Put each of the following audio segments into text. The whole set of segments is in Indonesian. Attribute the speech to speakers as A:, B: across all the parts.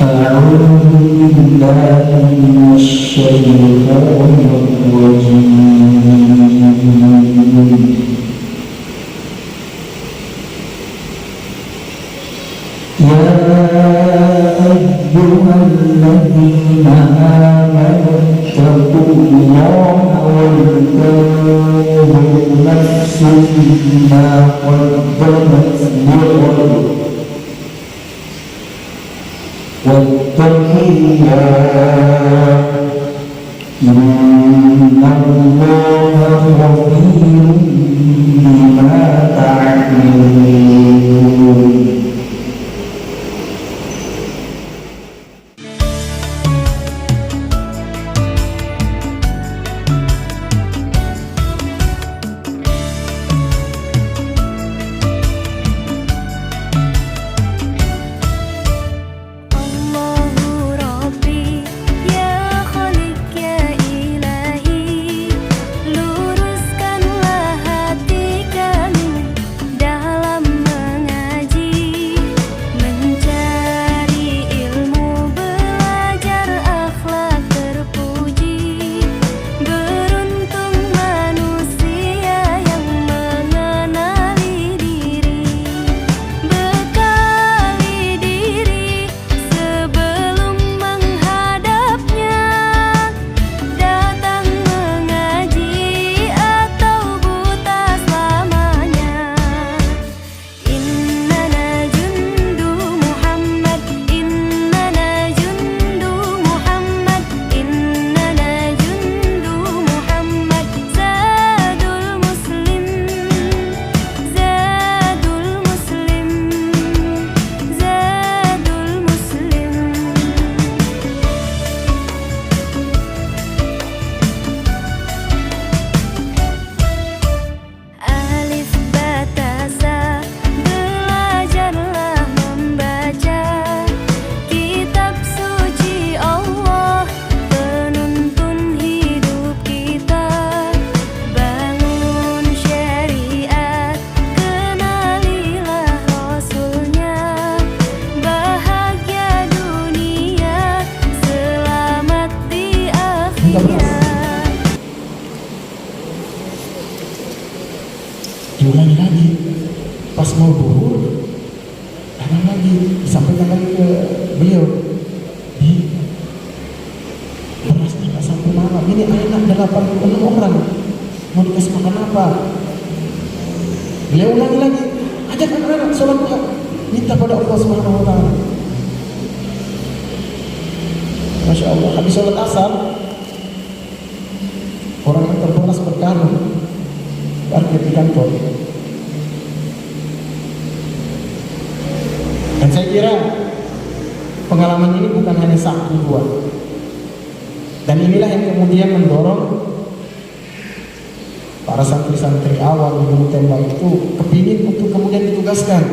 A: أعوذ بالله من الشيطان الرجيم. يا أيها الذين آمنوا اتقوا الله ولتنظر نفس ما قدمت لغد واتقوا الله إن الله خبير بما تعملون.
B: Diulangi lagi, pas mau duhur, tangan lagi, disampaikan lagi ke beliau, berasnya nggak sampai malam, ini anak 86 orang, mau dikasih makan apa? Beliau ulangi lagi, ajak anak-anak sholat duha, minta pada Allah Subhanahu Wa Taala. Masya Allah, habis sholat asar, orang yang terberas berkarung parkir di kantor. Dan saya kira pengalaman ini bukan hanya satu dua. Dan inilah yang kemudian mendorong para santri-santri awal di Gunung Tembak itu kepingin untuk kemudian ditugaskan.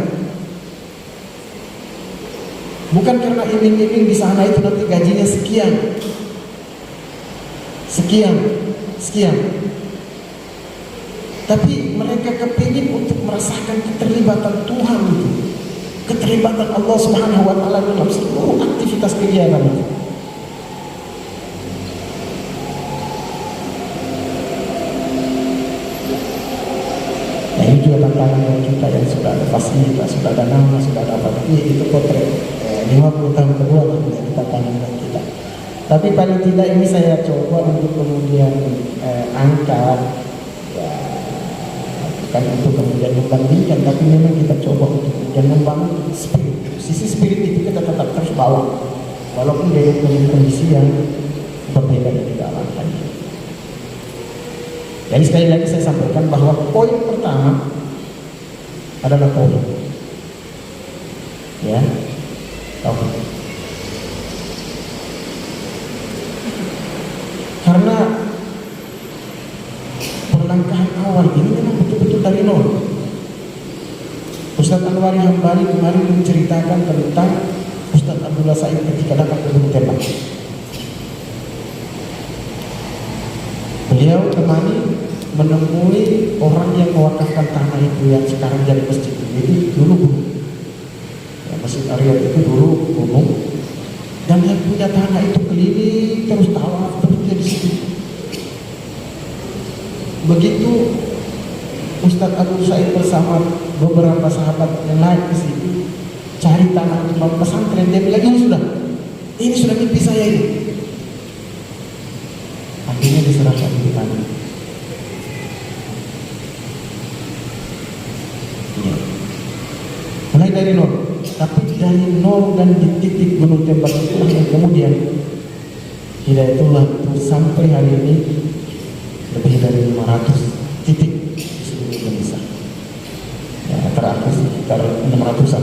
B: Bukan karena iming-iming di sana itu nanti gajinya sekian. Tapi mereka kepingin untuk merasakan keterlibatan Tuhan itu, keterlibatan Allah Subhanahu Wa Taala dalam seluruh aktivitas kegiatan itu. Nah, ini juga tantangan bagi kita yang sudah ada fasilitas, sudah ada nama, sudah ada apa. Tapi itu potret 50 tahun kedua menjadi tantangan bagi kita. Tapi paling tidak ini saya coba untuk kemudian angkat. Bukan untuk kemudian membandingkan, tapi memang kita coba untuk kemudian membangun spirit. Sisi spirit itu kita tetap terus bawa, walaupun dari kondisi yang berbeda yang kita alami. Jadi sekali lagi saya sampaikan bahwa poin pertama adalah tauhid. Ya, tauhid. Karena perlangkahan awal ini memang betul-betul dari nol. Ustaz Anwari Hambali kemarin menceritakan tentang Ustaz Abdullah Said ketika datang ke Gunung Tembak. Beliau temani menemui orang yang mewakafkan tanah itu yang sekarang jadi masjid. Jadi dulu gunung. Ya, Masjid Arya itu dulu gunung. Dan yang punya tanah itu keliling terus tawaf terus dia di situ. Begitu Ustadz Abu Said bersama beberapa sahabat yang naik ke situ cari tanah untuk pesantren, dia bilang ini sudah mimpi saya ini. Akhirnya diserahkan di tanah. Ya. Mulai dari nol, tapi dari nol dan di titik Gunung Tembak itulah yang kemudian Hidayatullah itu sampai hari ini lebih dari 500 titik di seluruh Indonesia. Ya, terakhir sekitar 600-an.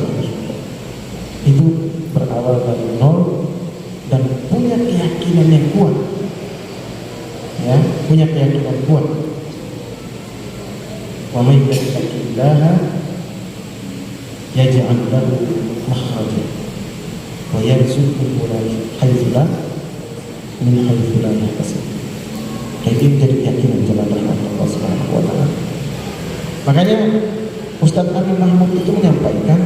B: Itu berawal dari nol dan punya keyakinan yang kuat. Ya, punya keyakinan kuat. Wa may yattaqillaha yaj'al lahu makhraja wa yarzuqhu min haitsu la yahtasib. Itu jadi keyakinan jalan rahmat Allah Subhanahu wa taala. Makanya Ustaz Amin Mahmud itu menyampaikan,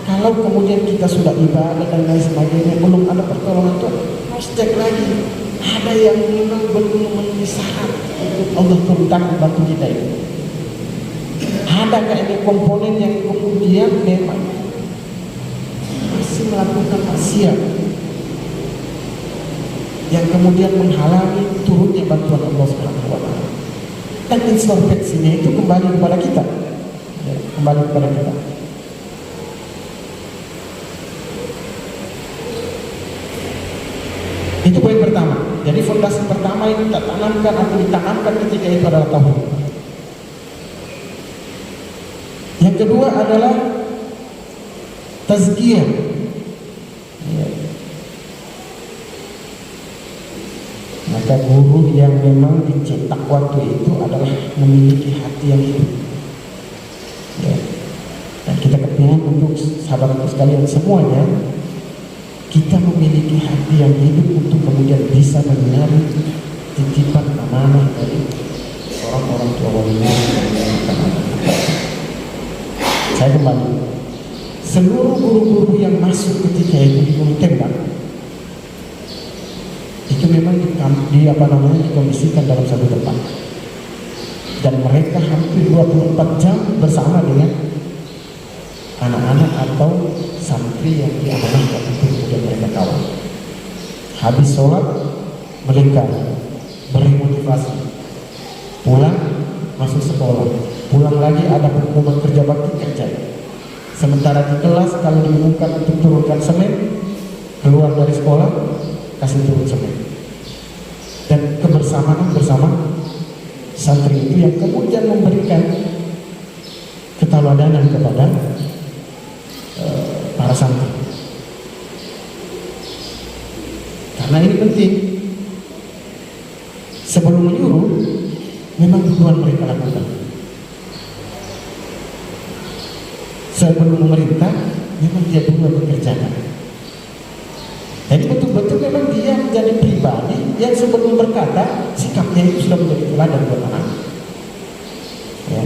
B: kalau kemudian kita sudah ibadah dan lain sebagainya belum ada pertolongan Tuhan, harus cek lagi ada yang memang belum memenuhi syarat untuk Allah turunkan bantu kita itu. Adakah ini komponen yang kemudian memang masih melakukan maksiat yang kemudian menghalangi turunnya bantuan Allah Subhanahu wa taala. Dan introspeksinya itu kembali kepada kita. Ya, kembali kepada kita. Itu poin pertama. Jadi fondasi pertama yang kita tanamkan atau ditanamkan ketika itu adalah tauhid. Yang kedua adalah tazkiyah. Ya. Maka guru yang memang dicetak waktu itu adalah memiliki hati yang hidup. Ya. Dan kita kepingin untuk sahabatku sekalian semuanya, kita memiliki hati yang hidup untuk kemudian bisa menyinari titipan amanah dari orang-orang tua walinya yang menyampaikan amanah. Saya kembali, seluruh guru-guru yang masuk ketika itu di Gunung Tembak itu memang dikondisikan dalam satu tempat, dan mereka hampir 24 jam bersama dengan anak-anak atau santri yang diamanahkan untuk kemudian mereka kawal. Habis sholat mereka beri motivasi, pulang masuk sekolah, pulang lagi ada pengumuman kerja bakti kerja. Sementara di kelas kalau diumumkan untuk turunkan semen, keluar dari sekolah kasih turun semen. Dan kebersamaan bersama santri itu yang kemudian memberikan keteladanan kepada para santri. Karena ini penting. Sebelum menyuruh, memang tujuan mereka lakukan. Sebelum memerintah, memang dia dulu bekerjakan. Jadi betul-betul memang dia menjadi pribadi yang sebelum berkata, sikapnya itu sudah menjadi teladan buat anak. Ya.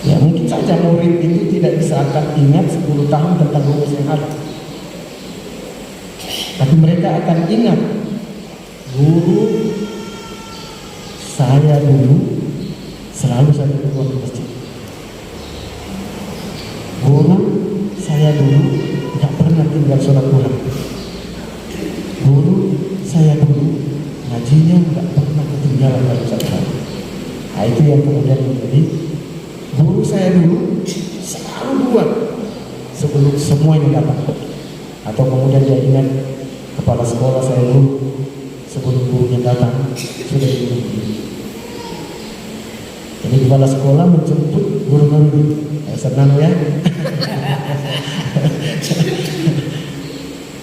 B: Ya mungkin saja murid itu tidak bisa akan ingat 10 tahun tentang rumus yang ada, tapi mereka akan ingat guru saya dulu selalu saya keluar ke masjid. Guru saya dulu tidak pernah tinggal sholat duha. Guru saya dulu ngajinya tidak pernah ketinggalan dalam satu hari. Nah, itu yang kemudian menjadi guru saya dulu selalu buat sebelum semuanya datang. Atau kemudian dia ingat kepala sekolah saya dulu sebelum gurunya datang sudah dulu. Jadi kepala sekolah menjemput guru-guru. Senang ya.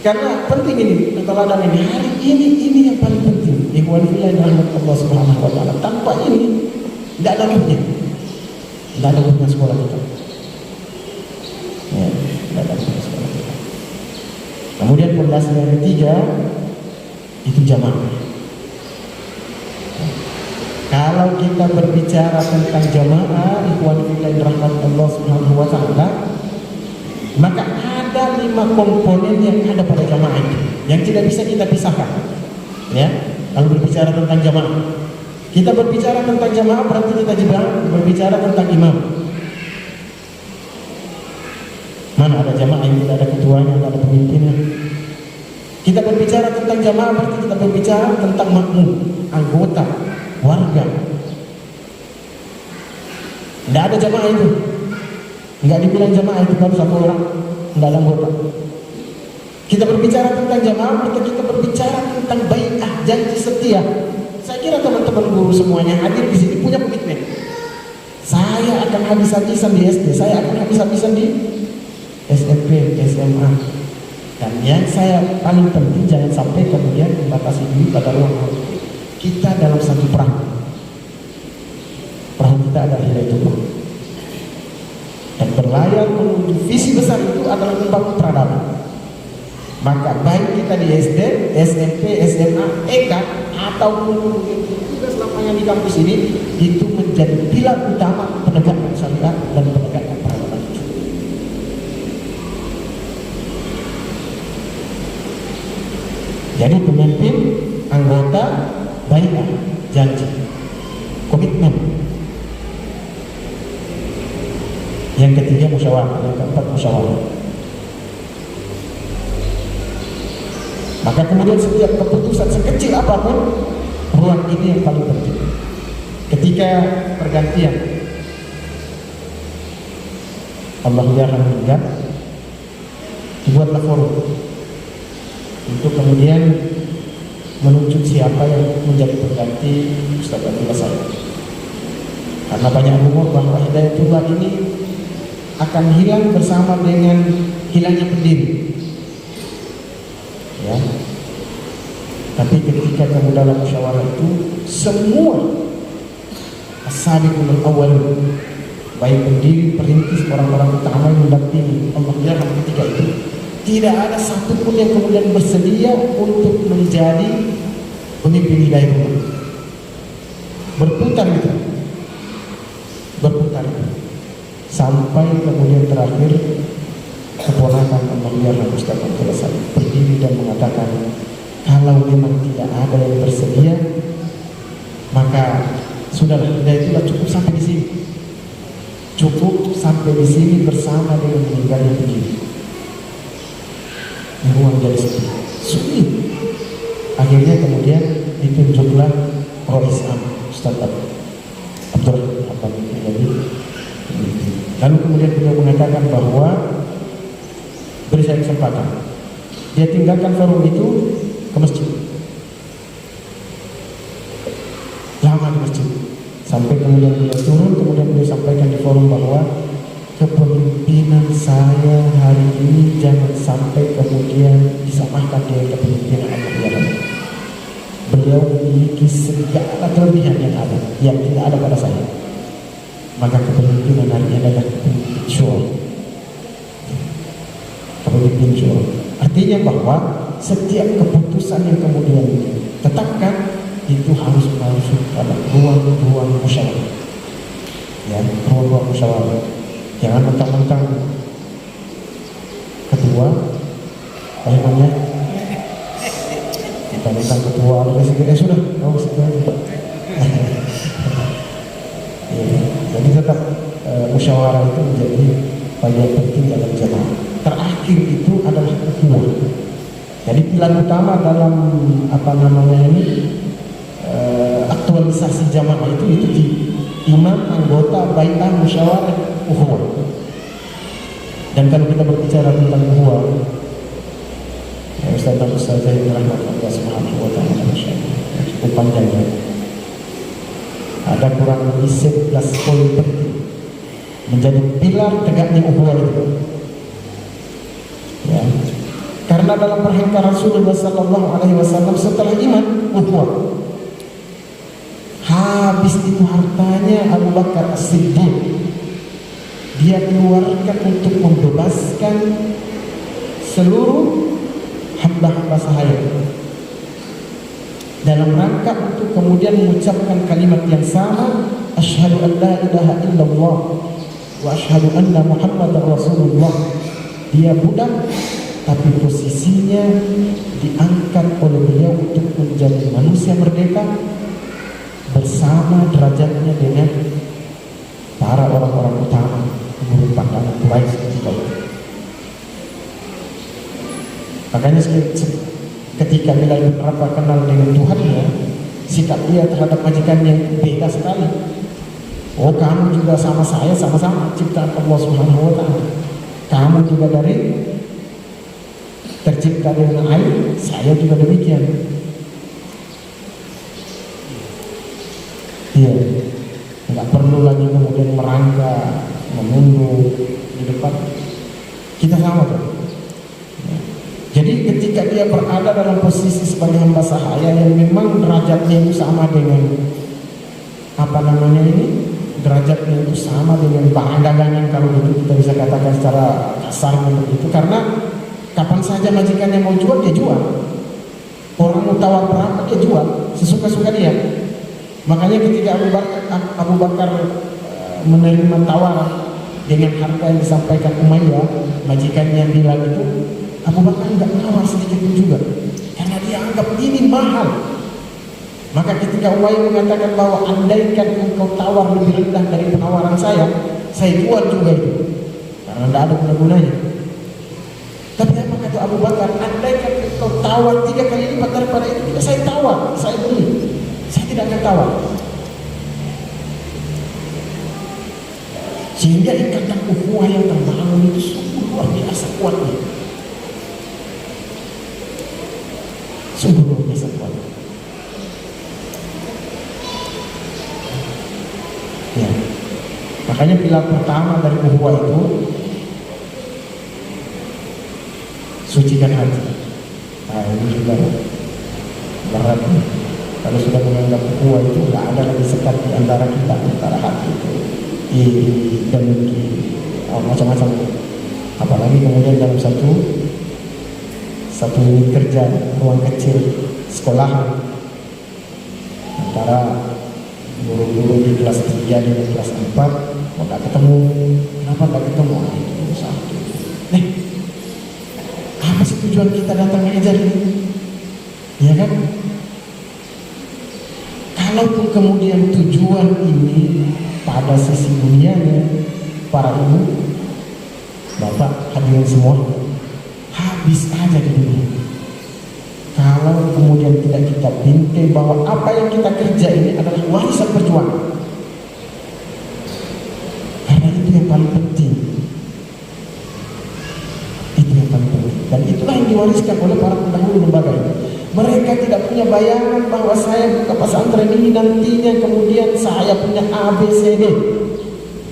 B: Karena penting ini keteladan ini, hari ini yang paling penting. Ikhwan fillah rahmat Allah Subhanahu wa taala. Tanpa ini tidak ada ruhnya. Tidak ada ruhnya sekolah kita. Ya, tidak ada ruhnya sekolah kita. Kemudian pondasi yang ketiga itu jamaah. Kalau kita berbicara tentang jamaah, ikhwan fillah rahmat Allah Subhanahu wa taala, Maka ada 5 komponen yang ada pada jamaah itu yang tidak bisa kita pisahkan. Ya, kalau berbicara tentang jamaah, kita berbicara tentang jamaah berarti kita juga berbicara tentang imam. Mana ada jamaah yang tidak ada ketuanya, tidak ada pemimpinnya? Kita berbicara tentang jamaah berarti kita berbicara tentang makmum, anggota, warga. Tidak ada jamaah itu. Enggak dibilang jamaah itu baru 1 orang, tidak ada anggota. Kita berbicara tentang jamaah berarti kita berbicara tentang bai'ah, janji setia. Saya kira teman-teman guru semuanya hadir di sini punya komitmen. Saya akan habis-habisan di SD, saya akan habis-habisan di SMP, SMA. Dan yang saya paling penting jangan sampai kemudian membatasi diri pada ruang waktu. Kita dalam satu perahu. Perahu kita adalah Hidayatullah. Dan berlayar menuju visi besar itu adalah membangun peradaban. Maka baik kita di SD, SMP, SMA, EK ataupun tugas lapangan di kampus ini itu menjadi pilar utama penegakan syariat dan penegakan peradaban. Jadi pemimpin, anggota, bai'ah, janji, komitmen. Yang ketiga musyawarah, yang keempat musyawarah. Maka kemudian setiap keputusan sekecil apapun, ruang ini yang paling penting. Ketika pergantian Allah akan meninggal, dibuatlah forum untuk kemudian menunjuk siapa yang menjadi pengganti Ustaz Abdullah Said. Karena banyak rumor bahwa Hidayatullah ini akan hilang bersama dengan hilangnya pendiri. Ya. Tapi ketika kamu dalam musyawarah itu semua as-sabiqul awwal, baik pendiri, perintis, orang-orang utama yang mendampingi Allah dalam ketika itu, tidak ada satupun yang kemudian bersedia untuk menjadi pemimpin Hidayatullah. Berputar itu, berputar itu, sampai kemudian terakhir keponakan Almarhum Ustaz Abdullah Said berdiri dan mengatakan, kalau memang tidak ada yang bersedia, maka sudahlah, Hidayatullah cukup sampai di sini. Cukup sampai di sini bersama dengan meninggalnya begini. Ruang jadi sepi, sulit. Akhirnya kemudian ditunjuklah Rois Am Ustaz Abdul Rahman Ilahi. Lalu kemudian beliau mengatakan bahwa beri saya kesempatan. Dia tinggalkan forum itu ke masjid. Lama di masjid. Sampai kemudian beliau turun, kemudian beliau sampaikan di forum bahwa kepemimpinan saya hari ini jangan sampai kemudian disamakan dengan kepemimpinan Allah. Beliau memiliki segala kelebihan yang tidak ada pada saya. Maka kepemimpinan hari ini adalah kepemimpinan syura. Kepemimpinan syura. Artinya bahwa setiap keputusan yang kemudian ditetapkan itu harus masuk pada ruang-ruang musyawarah. Ya, ruang-ruang musyawarah. Jangan mentang-mentang ketua, apa namanya? Mentang-mentang ketua, sudah, sudah. Ya, jadi tetap musyawarah itu menjadi bagian penting dalam jamaah. Terakhir itu adalah ukhuwah. Jadi pilar utama dalam aktualisasi jamaah itu di imam, anggota, bai'ah, musyawarah, ukhuwah. Dan kalau kita berbicara tentang ukhuwah, ya Ustaz yang rahmatullah subhanahu wa ta'ala, cukup panjangnya. Ada kurang lebih 11 poin penting menjadi pilar tegaknya ukhuwah itu. Ya. Karena dalam perintah Rasulullah sallallahu alaihi wasallam setelah iman, ukhuwah. Habis itu hartanya Abu Bakar As-Siddiq dia keluarkan untuk membebaskan seluruh hamba-hamba sahaya dalam rangka untuk kemudian mengucapkan kalimat yang sama, asyhadu an la ilaha illallah wa asyhadu anna Muhammadar Rasulullah. Dia budak, tapi posisinya diangkat oleh beliau untuk menjadi manusia merdeka bersama derajatnya dengan para orang-orang utama menurut pandangan Quraisy ketika itu. Makanya ketika Bilal bin Rabah kenal dengan Tuhannya, sikap dia terhadap majikannya beda sekali. Oh, kamu juga sama saya, sama-sama ciptaan Allah Subhanahu wa Ta'ala. Kamu juga tercipta dengan air, saya juga demikian. Iya, nggak perlu lagi kemudian merangkak, menunduk di depan. Kita sama tuh. Jadi ketika dia berada dalam posisi sebagai hamba sahaya yang memang derajatnya itu sama dengan derajatnya itu sama dengan bahan dagangan, kalau gitu kita bisa katakan secara kasar begitu. Karena kapan saja majikannya mau jual, dia jual. Orang mau tawar berapa, dia jual sesuka-suka dia. Makanya ketika Abu Bakar menerima tawaran dengan harga yang disampaikan Umayyah, majikannya Bilal itu, Abu Bakar enggak nawar sedikit pun juga, karena dia anggap ini mahal. Maka ketika Umayyah mengatakan bahwa andaikan engkau tawar lebih rendah dari penawaran saya jual juga itu, karena tidak ada guna-gunanya. Tapi apa kata Abu Bakar? Andaikan engkau tawar 3 kali lipat daripada itu, tidak saya tawar, saya beli, saya tidak akan tawar. Sehingga ikatan ukhuwah yang terbangun itu sungguh luar biasa kuatnya. Sungguh luar biasa kuatnya. Ya. Makanya pilar pertama dari ukhuwah itu sucikan hati. Nah, ini juga berat. Kalau sudah menganggap ukhuwah itu nggak ada lagi sekat di antara kita, antara hati itu dan macam-macam. Apalagi kemudian dalam satu unit kerja, ruang kecil sekolahan, antara guru-guru di kelas 3 dan kelas 4 nggak ketemu. Kenapa nggak ketemu? Itu satu. Apa sih tujuan kita datang mengajar ini? Ya kan? Kalaupun kemudian tujuan ini pada sisi dunianya, para ibu, bapak, hadirin semua, habis aja di dunia. Kalau kemudian tidak kita bintik bahwa apa yang kita kerja ini adalah warisan perjuangan, karena itu yang paling penting. Itu yang paling penting, dan itulah yang diwariskan oleh para pendahulu lembaga ini. Mereka tidak punya bayangan bahwa saya buka pesantren ini nantinya kemudian saya punya A, B, C, D.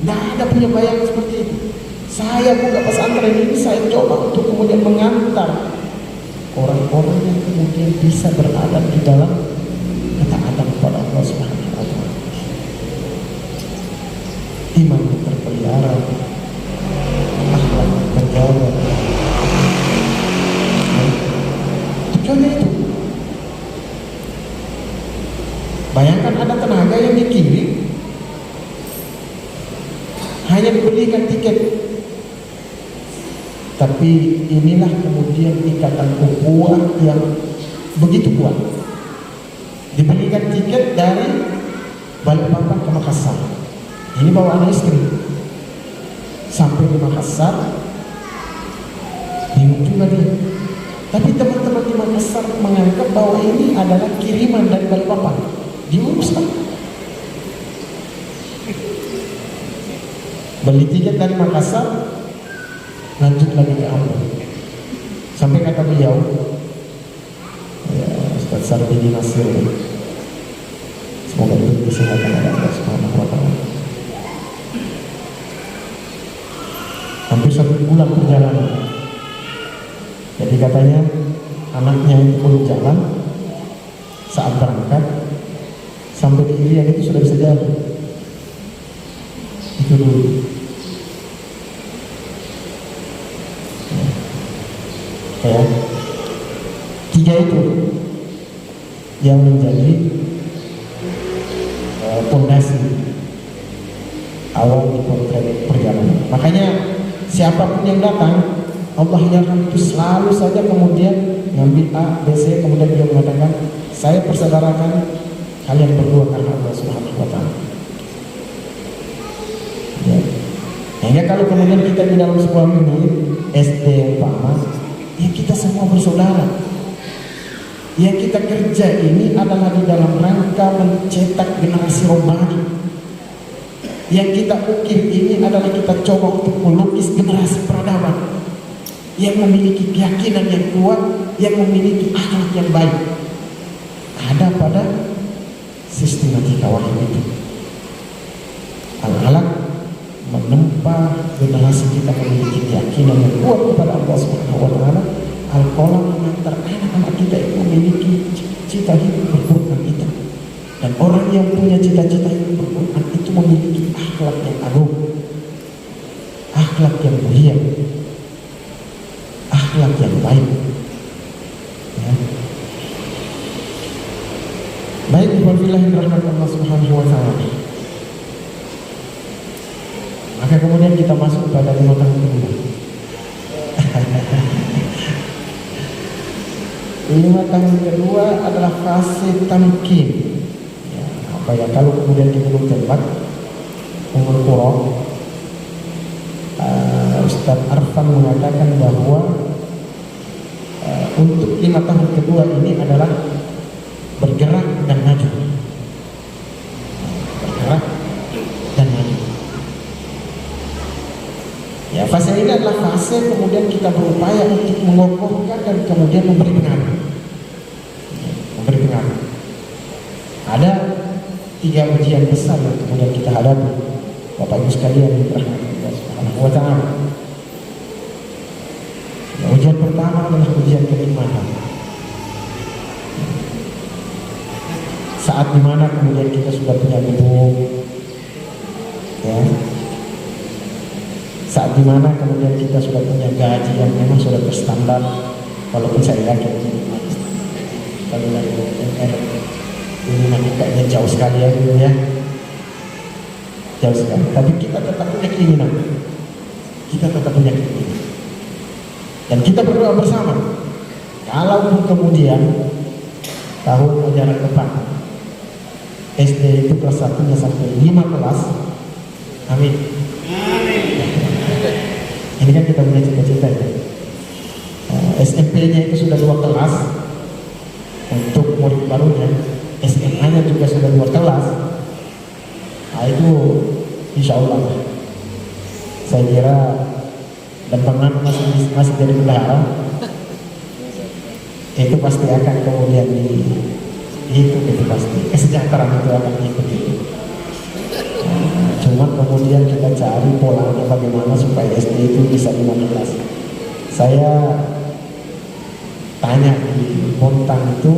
B: Tidak ada punya bayangan seperti itu. Saya buka pesantren ini, saya coba untuk kemudian mengantar orang-orang yang kemudian bisa berada di dalam ketaatan kepada Allah Subhanahu wa Ta'ala. Iman terpelihara, akhlak terjaga. Tujuannya itu. Bayangkan ada tenaga yang dikirim, hanya dibelikan tiket. Tapi inilah kemudian ikatan ukhuwah yang begitu kuat. Dibelikan tiket dari Balikpapan ke Makassar. Ini bawa anak istri. Sampai di Makassar, bingung juga dia. Tapi teman-teman di Makassar menganggap bahwa ini adalah kiriman dari Balikpapan. Diuruskan. Beli tiket dari Makassar, lanjut lagi ke Ambon. Sampai kata beliau, ya, Ustaz Sarbini Nasir, semoga itu kesehatan Allah Subhanahu wa Ta'ala. Hampir 1 bulan perjalanan. Jadi katanya anaknya itu belum jalan, saat berangkat sampai di Irian itu sudah bisa jalan. Itu dulu. Ya. 3 itu yang menjadi fondasi awal di potret perjalanan. Makanya siapapun yang datang Allah yarham itu selalu saja kemudian ngambil A, B, C, kemudian dia mengatakan saya persaudarakan kalian berdua karena Allah Subhanahu wa Ta'ala. Ya. Hingga kalau kemudian kita di dalam sebuah unit SD umpama, ya kita semua bersaudara. Yang kita kerja ini adalah di dalam rangka mencetak generasi rohani. Yang kita ukir ini adalah kita coba untuk melukis generasi peradaban yang memiliki keyakinan yang kuat, yang memiliki akhlak yang baik. Ada pada sistematika wahyu itu. Al-alaq menempa generasi kita memiliki keyakinan yang kuat kepada Allah Subhanahu wa Ta'ala. Al-qalam mengantar anak-anak kita itu memiliki cita hidup berquran itu. Dan orang yang punya cita-cita hidup berquran itu memiliki akhlak yang agung, akhlak yang mulia, akhlak yang baik. Ya. Baik, wabillahi rahmat Allah Subhanahu wa Ta'ala. Maka kemudian kita masuk pada 5 tahun kedua. 5 tahun kedua adalah fase tamkin. Ya, apa ya, kalau kemudian di Gunung Tempat, Ummul Qura, Ustaz Arfan mengatakan bahwa untuk 5 tahun kedua ini adalah bergerak dan maju. Bergerak dan maju. Ya, fase ini adalah fase kemudian kita berupaya untuk mengokohkan dan kemudian memberi pengaruh. Memberi pengaruh. Ada 3 ujian besar yang kemudian kita hadapi, Bapak Ibu sekalian yang dirahmati Allah Subhanahu wa Ta'ala. Ya, ujian pertama adalah ujian keimanan. Saat dimana kemudian kita sudah punya gedung, ya. Saat dimana kemudian kita sudah punya gaji yang memang sudah berstandar, walaupun saya yakin kalau dari UMR ini nanti kayaknya jauh sekali ya dulu ya, jauh sekali. Tapi kita tetap punya keinginan, dan kita berdoa bersama. Kalaupun kemudian tahun ajaran depan SD itu kelas 1 sampai 5 kelas, amin. Ini kan kita punya cita-cita ya. SMP-nya itu sudah 2 kelas untuk murid barunya, SMA-nya juga sudah 2 kelas. Nah itu insya Allah saya kira lempengan masih jadi bendahara, itu pasti akan kemudian dihitung, itu pasti kesejahteraan itu akan diikuti. Cuma kemudian kita cari polanya bagaimana supaya SD itu bisa 15. Saya tanya di Bontang itu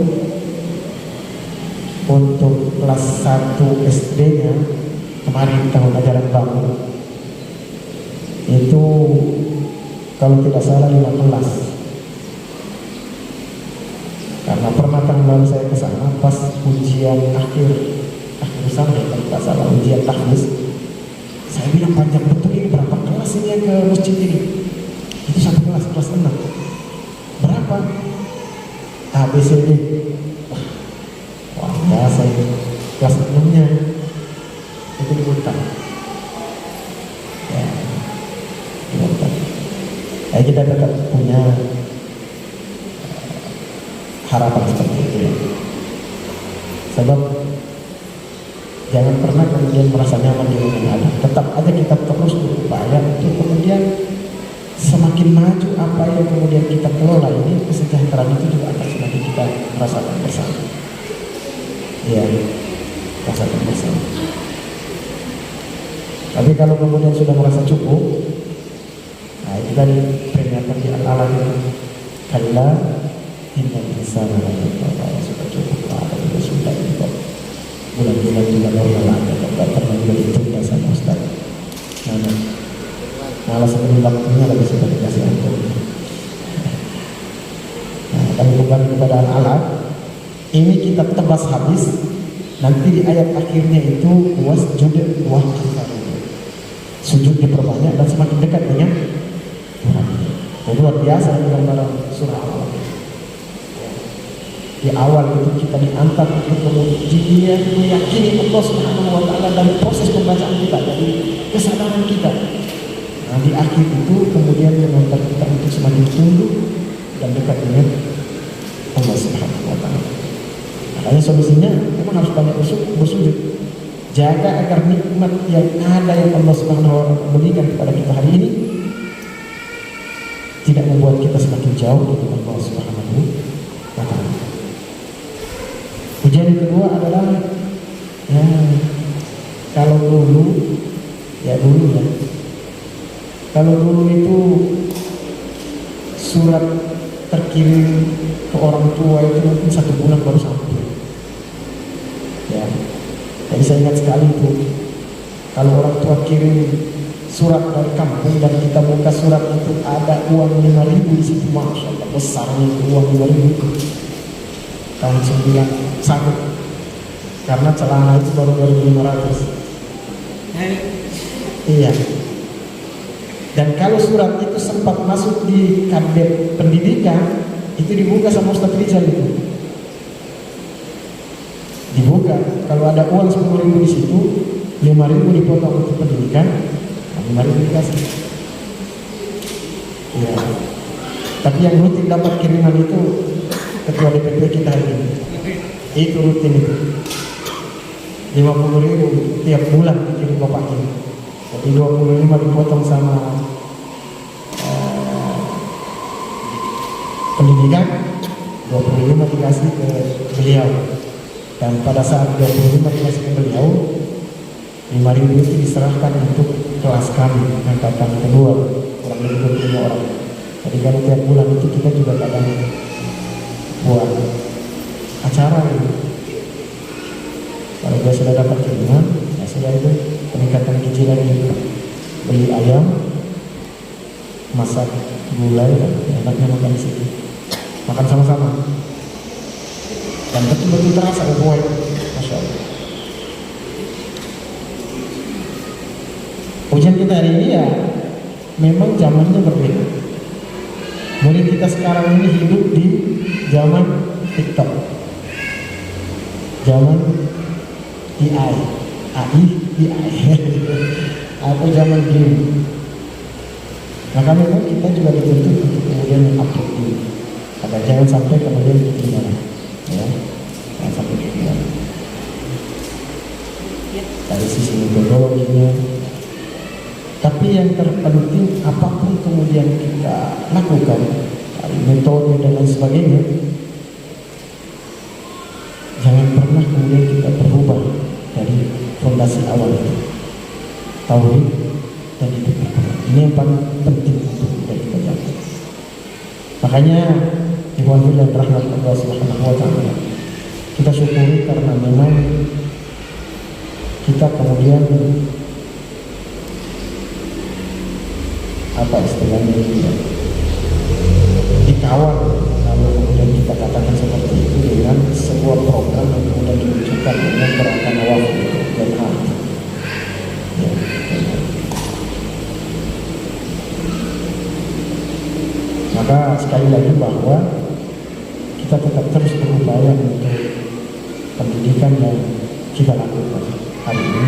B: untuk kelas 1 SD-nya kemarin tahun ajaran baru itu kalau tidak salah 15. Karena pernah tahun lalu saya ke sana pas ujian akhir sampai kalau tidak salah ujian tahfiz, saya bilang panjang betul ini, berapa kelas ini yang ke masjid ini? Itu 1 kelas 6. Berapa? A, B, C, D. Wah, biasa ini. Kelas 6-nya itu dibuka. Ya, dibuka. Ya, kita tetap punya harapan seperti itu ya. Sebab jangan pernah kemudian merasa nyaman di dunia ada. Tetap aja kita terus berupaya untuk kemudian semakin maju apa yang kemudian kita kelola ini, kesejahteraan itu juga akan semakin kita rasakan bersama. Iya, rasakan bersama. Tapi kalau kemudian sudah merasa cukup, nah itu tadi peringatan di al-alam itu, kalla innal insana sudah cukup lah, sudah cukup. Bulan-bulan juga normal ada, tidak pernah ditunda sama Ustaz. Malah sebelum waktunya lagi sudah dikasih ampun. Nah, kami kembali kepada al-alaq. Ini kita tebas habis. Nanti di ayat akhirnya itu wasjud waqtarib. Sujud diperbanyak dan semakin dekat dengan Tuhan. Jadi luar biasa gambaran surah awal. Di awal itu kita diantar untuk kemudian meyakini Allah Subhanahu wa Ta'ala dalam proses pembacaan kita, dari kesadaran kita. Nah, di akhir itu kemudian mengantar kita untuk semakin tunduk dan dekat dengan Allah Subhanahu wa Ta'ala. Makanya solusinya memang harus banyak bersujud. Jaga agar nikmat yang ada yang Allah Subhanahu wa Ta'ala berikan kepada kita hari ini tidak membuat kita semakin jauh dari Allah Subhanahu wa Ta'ala. Ujian kedua adalah ya, kalau dulu itu surat terkirim ke orang tua itu mungkin 1 bulan baru sampai. Ya, jadi saya ingat sekali itu kalau orang tua kirim surat dari kampung dan kita buka surat itu ada uang 5.000 di situ, masya Allah besarnya itu uang 5.000 tahun 91, karena celana itu baru 2.500. Iya. Dan kalau surat itu sempat masuk di kabinet pendidikan, itu dibuka sama Ustaz Rizal itu. Dibuka, kalau ada uang 10.000 di situ, 5.000 dipotong untuk pendidikan, 5.000 dikasih. Iya. Tapi yang rutin dapat kiriman itu ketua DPP kita ini. Itu rutin itu. 50.000 tiap bulan dikirim bapaknya. Jadi 25 dipotong sama pendidikan, 25 dikasih ke beliau. Dan pada saat 25 dikasih ke beliau, 5.000 itu diserahkan untuk kelas kami angkatan kedua, kurang lebih 25 orang. Jadi kalau tiap bulan itu kita juga kadang buat acara gitu. Kalau dia sudah dapat kiriman, ya sudah itu peningkatan gizi lagi, beli ayam, masak gulai, dan enaknya makan di situ, makan sama-sama, dan betul-betul terasa ukhuwah, masya Allah. Ujian kita hari ini ya memang zamannya berbeda. Murid kita sekarang ini hidup di zaman TikTok, zaman AI, atau zaman game. Maka memang kita juga dituntut untuk kemudian mengupdate diri, agar jangan sampai kemudian ketinggalan, ya, jangan sampai ketinggalan. Dari sisi metodologinya. Tapi yang terpenting apapun kemudian kita lakukan, dari metode dan lain sebagainya, jangan pernah kemudian kita berubah dari fondasi awal itu, tauhid dan hidup berkurang. Ini yang paling penting untuk kita jaga. Makanya Ibu dan rahmat Allah Subhanahu wa Ta'ala, kita syukuri karena memang kita kemudian apa istilahnya ya, dikawal, kalau kemudian kita katakan seperti itu, dengan sebuah program yang kemudian diwujudkan dengan gerakan nawafil dan hati. Ya. Maka sekali lagi bahwa kita tetap terus berupaya untuk pendidikan yang kita lakukan hari ini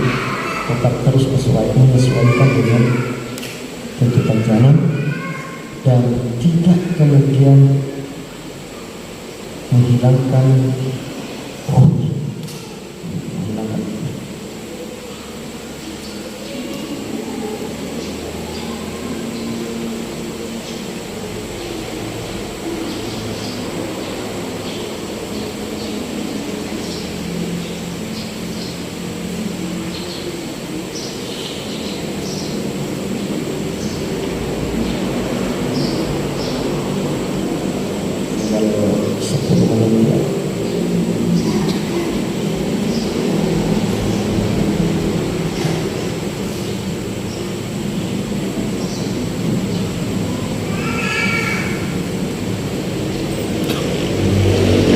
B: tetap terus menyesuaikan dengan tuntutan zaman dan tidak kemudian menghilangkan rohnya, menghilangkan.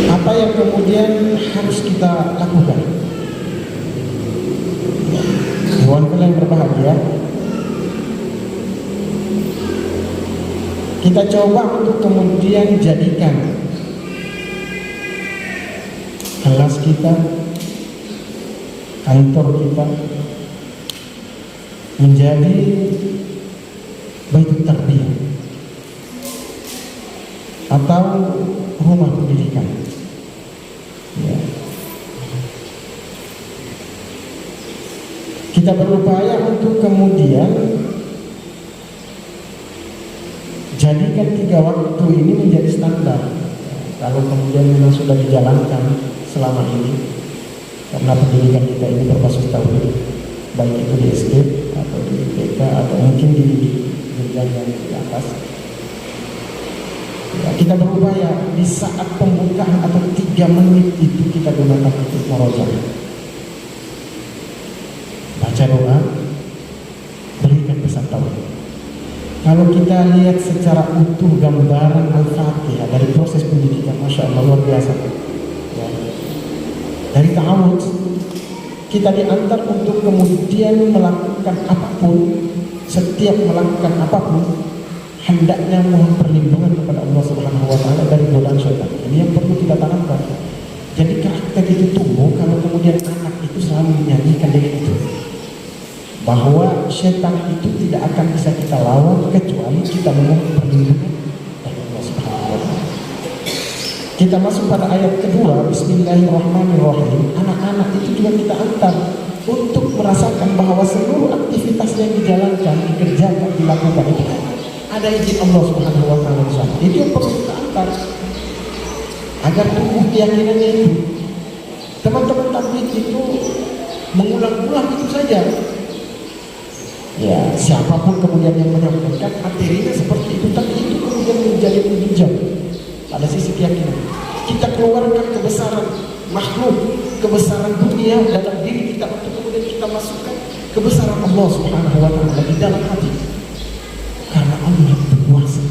B: Apa yang kemudian harus kita lakukan? Kawan yang berbahagia, Kita coba untuk kemudian jadikan kelas kita, kantor kita menjadi baitul tarbiyah atau rumah pendidikan. Ya. Kita berupaya untuk kemudian jadikan 3 waktu ini menjadi standar. Kalau kemudian memang sudah dijalankan selama ini, karena pendidikan kita ini berbasis tauhid, baik itu di SD atau di TK atau mungkin di jenjang yang di atas. Ya, kita berupaya di saat pembukaan atau 3 menit itu kita gunakan untuk murojaah, baca doa, berikan pesan tauhid. Kalau kita lihat secara utuh gambaran Al-Fatihah dari proses pendidikan, Masya Allah, luar biasa. Ya. Dari ta'awud, kita diantar untuk kemudian melakukan apapun, setiap melakukan apapun, hendaknya mohon perlindungan kepada Allah Subhanahu wa Ta'ala dari godaan syaitan. Ini yang perlu kita tanamkan. Jadi karakter itu tumbuh kalau kemudian anak itu selalu menyanyikan diri itu, bahwa syaitan itu tidak akan bisa kita lawan kecuali kita memohon perlindungan dari Allah Subhanahu wa Ta'ala. Kita masuk pada ayat kedua, Bismillahirrahmanirrahim. Anak-anak itu juga kita antar untuk merasakan bahwa seluruh aktivitas yang dijalankan, dikerjakan, dilakukan itu ada izin Allah Subhanahu wa Ta'ala. Itu yang perlu kita antar agar tumbuh keyakinannya itu. Teman-teman tabligh itu mengulang-ulang itu saja. Ya, siapapun kemudian yang menyampaikan materinya seperti itu, tapi itu kemudian menjadi penunjang pada sisi keyakinan. Kita keluarkan kebesaran makhluk, kebesaran dunia dalam diri kita untuk kemudian kita masukkan kebesaran Allah Subhanahu wa Ta'ala di dalam hati. Karena Allah berkuasa.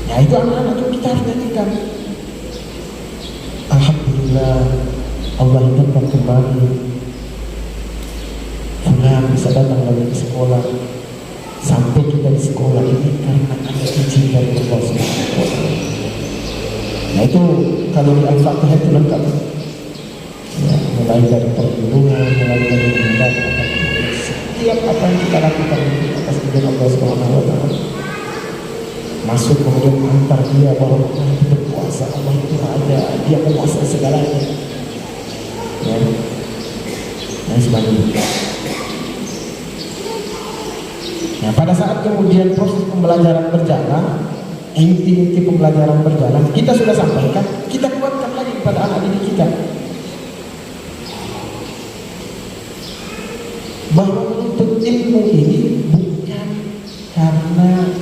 B: Ya, itu anak-anak itu kita harus nyanyikan. Alhamdulillah, Allah hidupkan kembali. Bisa datang lagi ke sekolah. Sampai kita di sekolah ini karena ada izin dari Allah Subhanahu wa Ta'ala. Nah, itu kalau di Al-Fatihah itu lengkap. Ya, mulai dari perlindungan, mulai dari menghindar, setiap apa yang kita lakukan atas izin Allah Subhanahu wa Ta'ala. Masuk kemudian antar dia bahwa Allah itu berkuasa, Allah itu raja, dia menguasai segalanya. Ya, nah sebagainya. Nah, pada saat kemudian proses pembelajaran berjalan, inti-inti pembelajaran berjalan, kita sudah sampaikan, kita kuatkan lagi kepada anak didik kita bahwa menuntut ilmu ini bukan karena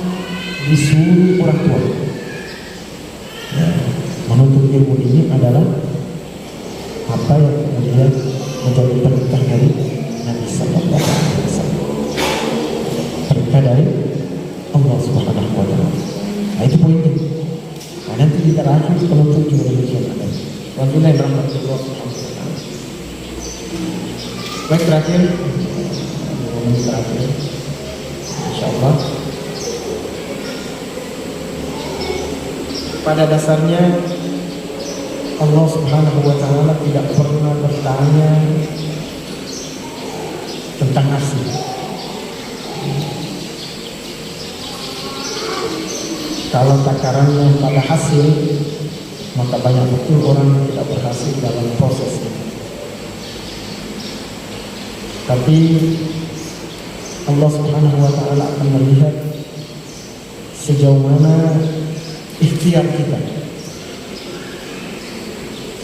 B: disuruh orang tua. Ya, menuntut ilmu ini adalah apa yang kemudian menjadi perintah dari Nabi Sallallahu Alaihi Wasallam, perintah dari Allah Subhanahu wa Ta'ala. Nah, itu poinnya. Nah, nanti di terakhir penutup juga demikian ada. Wabillahi rahmatullah subhanahu wa ta'ala. Baik, terakhir insyaallah pada dasarnya Allah Subhanahu wa Ta'ala tidak pernah bertanya tentang hasil. Kalau takarannya pada hasil, maka banyak betul orang yang tidak berhasil dalam proses ini. Tapi Allah Subhanahu wa Ta'ala akan melihat sejauh mana ikhtiar kita,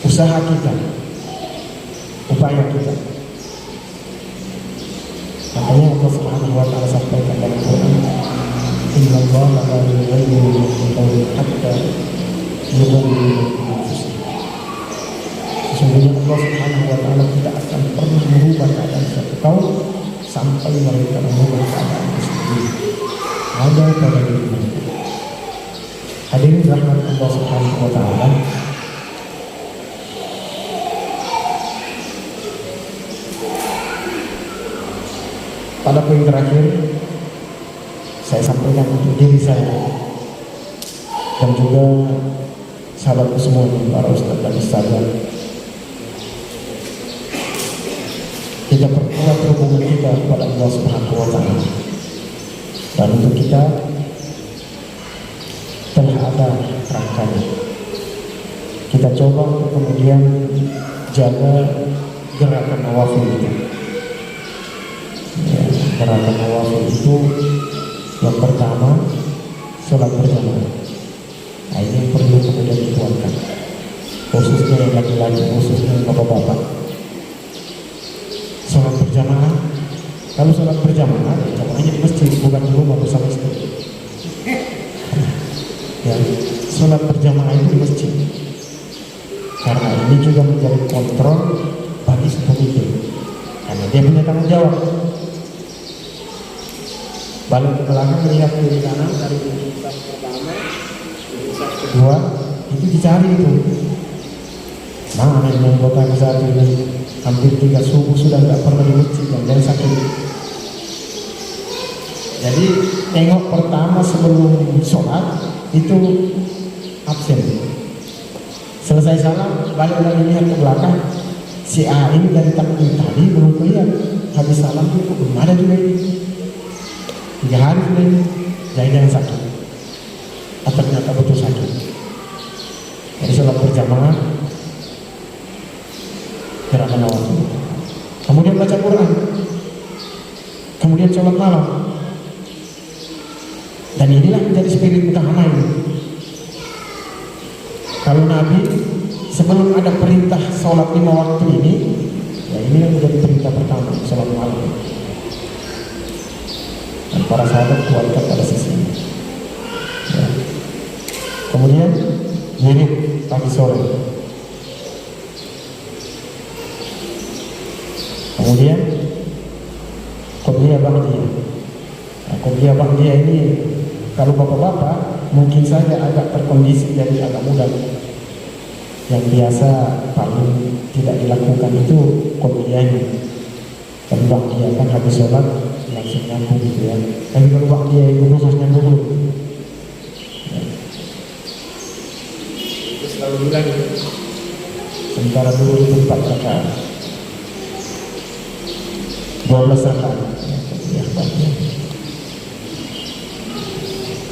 B: usaha kita, upaya kita. Makanya Allah Subhanahu wa Ta'ala sampaikan dalam Quran, Inna Allah la yughayyiru ma biqaumin hatta yughayyiru ma bi anfusihim. Sesungguhnya Allah Subhanahu wa Ta'ala tidak akan pernah merubah keadaan suatu kaum sampai mereka mengubah keadaan itu sendiri. Ada pada diri mereka. Hadirin rahmat Allah Subhanahu wa Ta'ala. Pada poin terakhir, saya sampaikan untuk diri saya dan juga sahabatku semua, para ustaz dan ustazah. Kita perkuat hubungan kita kepada Allah Subhanahu wa Ta'ala. Dan untuk kita telah ada kerangkanya. Kita coba untuk kemudian jaga gerakan nawafil itu. Ya, gerakan nawafil itu yang pertama sholat berjamaah. Nah, ini yang perlu kemudian dikuatkan, khususnya yang laki-laki, khususnya yang bapak-bapak. Sholat berjamaah, kalau sholat berjamaah, jamaahnya di masjid, bukan di rumah bersama istri. Ya, sholat berjamaah itu di masjid, karena ini juga menjadi kontrol bagi si pemimpin, karena dia punya tanggung jawab. Balik ke belakang, lihat kiri kanan, dari universitas pertama, universitas kedua, itu dicari itu. Mana yang anggota satu ini hampir 3 subuh sudah tidak pernah di masjid dan sakit. Jadi tengok pertama sebelum sholat itu absen. Selesai salam balik lagi lihat ke belakang, si A ini dari takbir tadi belum kelihatan, habis salam itu belum ada juga ini. 3 hari sudah ini, jangan sakit. Atau ternyata betul sakit. Jadi sholat berjamaah, gerakan nawafil, kemudian baca Quran, kemudian sholat malam. Dan inilah menjadi spirit utama ini. Kalau Nabi sebelum ada perintah sholat 5 waktu ini, ya ini yang menjadi perintah pertama, sholat malam. Dan para sahabat kuatkan pada sisi ini. Ya. Kemudian wirid pagi sore. Kemudian qobliyah ba'diyah. Nah, qobliyah ba'diyah ini kalau bapak-bapak mungkin saja agak terkondisi dari agak muda. Yang biasa paling tidak dilakukan itu qobliyahnya. Kalau ba'diyah kan habis sholat langsung nyambung gitu ya. Tapi kalau ba'diyah itu khususnya dulu. Ya. Itu selalu bilang gitu. Sementara dulu itu 4 rakaat. 12 rakaat.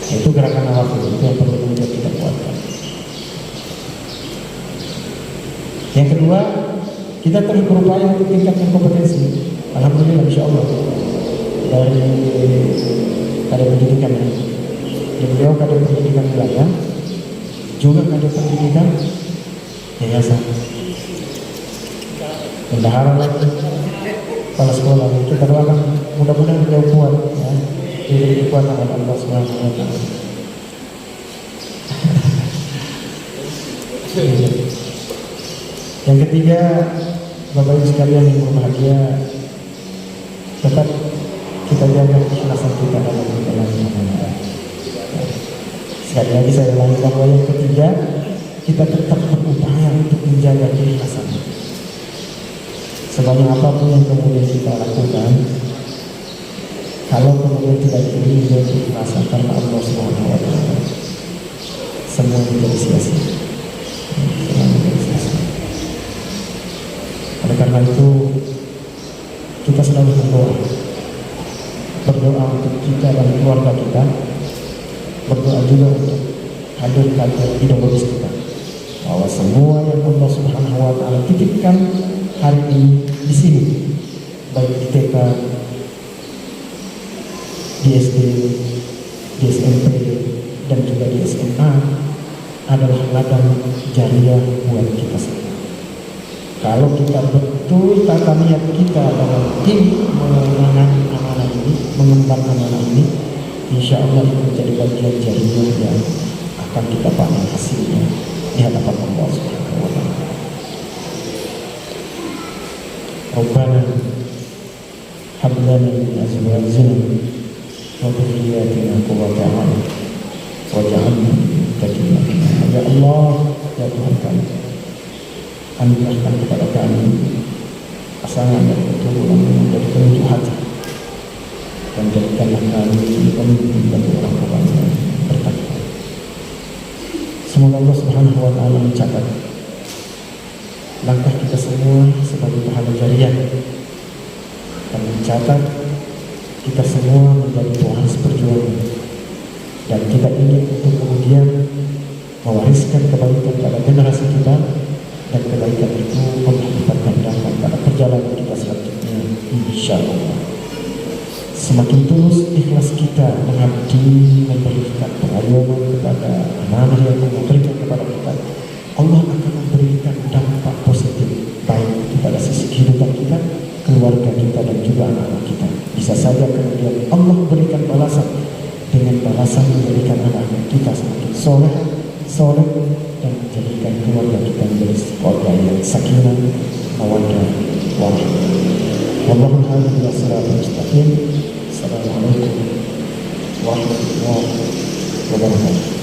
B: Itu gerakan nawafil, itu yang perlu kita kuatkan. Yang kedua, kita terus berupaya untuk tingkatkan kompetensi. Alhamdulillah, insya Allah dari kadar pendidikan ini, beliau kadar pendidikan wilayah, juga kadar pendidikan yayasan. Bendahara lagi, kepala sekolah. Kita doakan mudah-mudahan beliau kuat, ya. Diberi kekuatan oleh Allah Subhanahu wa Ta'ala. Yang ketiga, Bapak Ibu sekalian yang berbahagia, tetap kita jaga keikhlasan kita dalam menjalani amanah. Sekali lagi saya ulangi bahwa yang ketiga, kita tetap berupaya untuk menjaga keikhlasan. Sebanyak apapun yang kemudian kita lakukan, kalau kemudian tidak diiringi dengan keikhlasan karena Allah Subhanahu wa Ta'ala, semua menjadi sia-sia. Oleh karena itu, kita selalu berdoa untuk kita dan keluarga kita, berdoa juga untuk kader-kader ideologis kita, bahwa semua yang Allah Subhanahu wa Ta'ala titipkan hari ini di sini, baik di TK, di SD, di SMP, dan juga di SMA, adalah ladang jariah buat kita semua. Kalau kita betul tata niat kita dalam tim menangani amanah ini, mengemban amanah ini, insya Allah itu menjadi bagian jariah yang akan kita panen hasilnya di hadapan Allah Subhanahu wa Ta'ala. Rabbana hab lana min azwajina wa dhurriyyatina qurrata a'yun waj'alna lil-muttaqina imama. Ya Allah, ya Tuhan kami, anugerahkan kepada kami pasangan dan keturunan yang menjadi penutup hati, dan jadikanlah kami pemimpin bagi orang-orang yang bertakwa. Semoga Allah Subhanahu wa Ta'ala mencatat langkah kita semua sebagai pahala jariah dan mencatat kita semua menjadi pewaris perjuangan, dan kita ingin untuk kemudian mewariskan kebaikan pada generasi kita, dan kebaikan itu Allah lipat gandakan pada perjalanan kita selanjutnya, insyaallah. Semakin tulus ikhlas kita mengabdi, memberikan pengayoman kepada anak-anak yang memberikan kepada kita, Allah akan memberikan dampak positif baik itu pada sisi kehidupan kita, keluarga kita, dan juga anak-anak kita. Bisa saja kemudian Allah berikan balasan dengan balasan menjadikan anak-anak kita semakin soleh, dan menjadikan keluarga kita menjadi keluarga yang sakinah, mawaddah, warahmah. Wallahu a'lam bishawab. Assalamualaikum warahmatullahi wabarakatuh.